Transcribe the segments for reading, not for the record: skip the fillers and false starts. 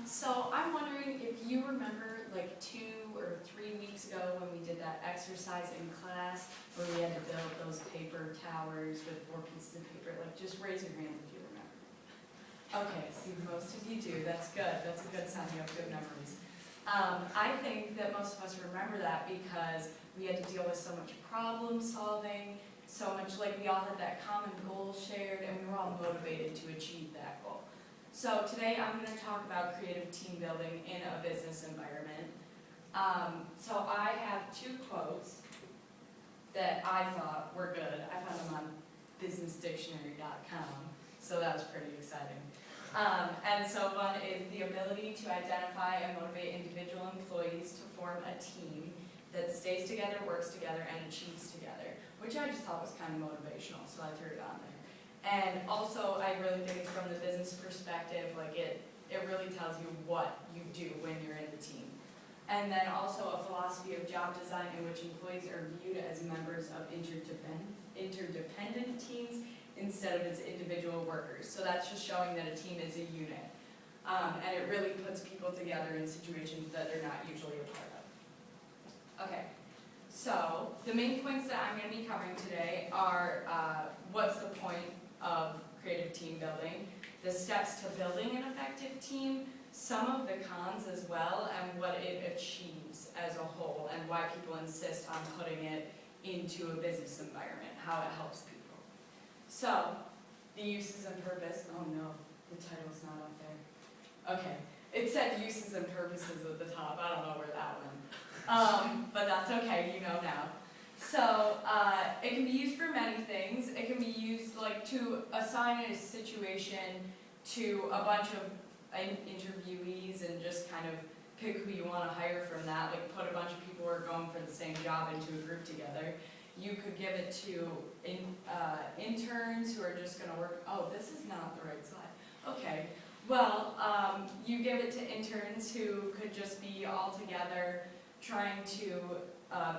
So I'm wondering if you remember like 2 or 3 weeks ago when we did that exercise in class where we had to build those paper towers with 4 pieces of paper. Like, just raise your hands if you remember. Okay, see, most of you do. That's good. That's a good sign you have good memories. I think that most of us remember that because we had to deal with so much problem solving, so much, like, we all had that common goal shared, and we were all motivated to achieve that goal. So today I'm going to talk about creative team building in a business environment. So I have 2 quotes that I thought were good. I found them on businessdictionary.com, so that was pretty exciting. And so one is the ability to identify and motivate individual employees to form a team that stays together, works together, and achieves together, which I just thought was kind of motivational, so I threw it on there. And also, I really think it's from the business perspective, like it really tells you what you do when you're in the team. And then also a philosophy of job design in which employees are viewed as members of interdependent teams instead of as individual workers. So that's just showing that a team is a unit. And it really puts people together in situations that they're not usually a part of. Okay. So the main points that I'm going to be covering today are what's the point of creative team building, the steps to building an effective team, some of the cons as well, and what it achieves as a whole, and why people insist on putting it into a business environment, how it helps people. So, the uses and purpose, oh no, the title's not up there. Okay, it said uses and purposes at the top, I don't know where that went. But that's okay, you know now. So, it can be used for many things. It can be used like to assign a situation to a bunch of interviewees and just kind of pick who you want to hire from that, like put a bunch of people who are going for the same job into a group together. You could give it to interns who are just going to work, oh, this is not the right slide. Okay, well, you give it to interns who could just be all together trying to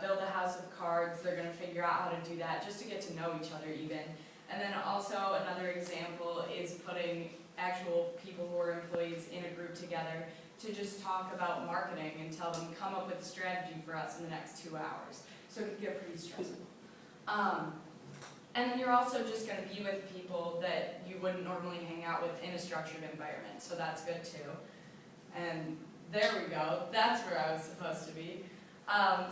build a house of cards. They're going to figure out how to do that just to get to know each other even. And then also another example is putting actual people who are employees in a group together to just talk about marketing and tell them, come up with a strategy for us in the next 2 hours. So it can get pretty stressful. And then you're also just going to be with people that you wouldn't normally hang out with in a structured environment, so that's good too. And there we go, that's where I was supposed to be.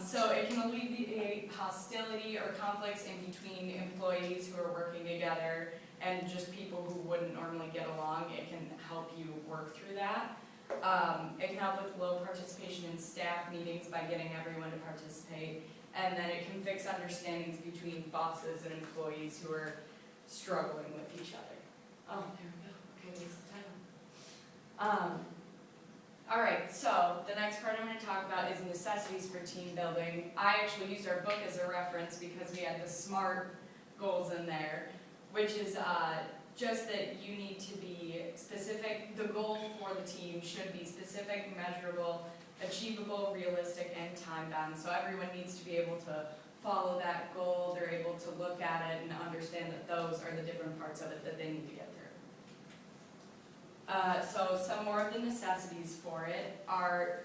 So it can alleviate hostility or conflicts in between employees who are working together and just people who wouldn't normally get along. It can help you work through that. It can help with low participation in staff meetings by getting everyone to participate. And then it can fix understandings between bosses and employees who are struggling with each other. Oh, there we go. Okay, there's the title. All right, so the next part I'm going to talk about is necessities for team building. I actually used our book as a reference because we had the SMART goals in there, which is just that you need to be specific. The goal for the team should be specific, measurable, achievable, realistic, and time-bound. So everyone needs to be able to follow that goal. They're able to look at it and understand that those are the different parts of it that they need to get through. So some more of the necessities for it are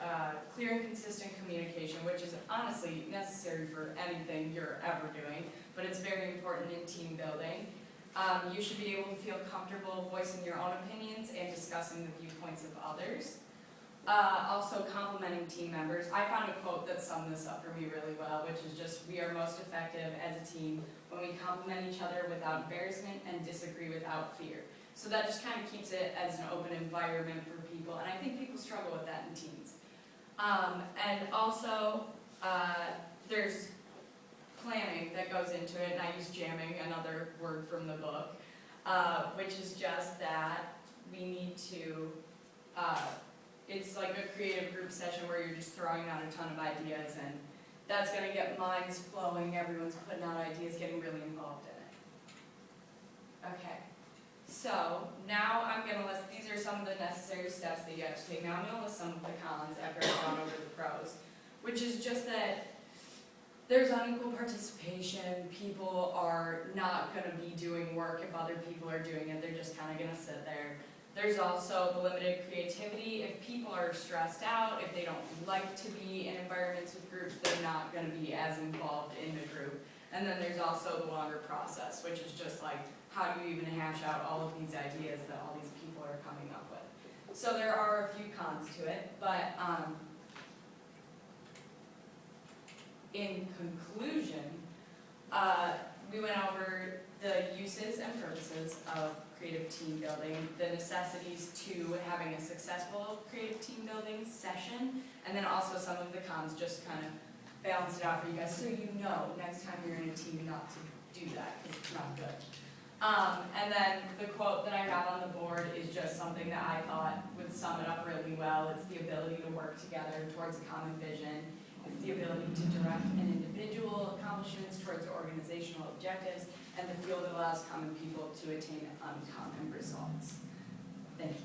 clear and consistent communication, which is honestly necessary for anything you're ever doing, but it's very important in team building. You should be able to feel comfortable voicing your own opinions and discussing the viewpoints of others. Also complimenting team members. I found a quote that summed this up for me really well, which is just, we are most effective as a team when we compliment each other without embarrassment and disagree without fear. So that just kind of keeps it as an open environment for people, and I think people struggle with that in teams. And also, there's planning that goes into it, and I use jamming, another word from the book, which is just that we need to, it's like a creative group session where you're just throwing out a ton of ideas, and that's going to get minds flowing, everyone's putting out ideas, getting really involved in it. Okay. So now I'm going to list, these are some of the necessary steps that you have to take. Now I'm going to list some of the cons after I've gone over the pros, which is just that there's unequal participation. People are not going to be doing work if other people are doing it. They're just kind of going to sit there. There's also the limited creativity. If people are stressed out, if they don't like to be in environments with groups, they're not going to be as involved in the group. And then there's also the longer process, which is just like, how do you even hash out all of these ideas that all these people are coming up with? So there are a few cons to it, but in conclusion, we went over the uses and purposes of creative team building, the necessities to having a successful creative team building session, and then also some of the cons, just kind of balance it out for you guys so you know next time you're in a team not to do that, because it's not good. And then the quote that I have on the board is just something that I thought would sum it up really well. It's the ability to work together towards a common vision. It's the ability to direct an individual accomplishments towards organizational objectives, and the field allows common people to attain uncommon results. Thank you.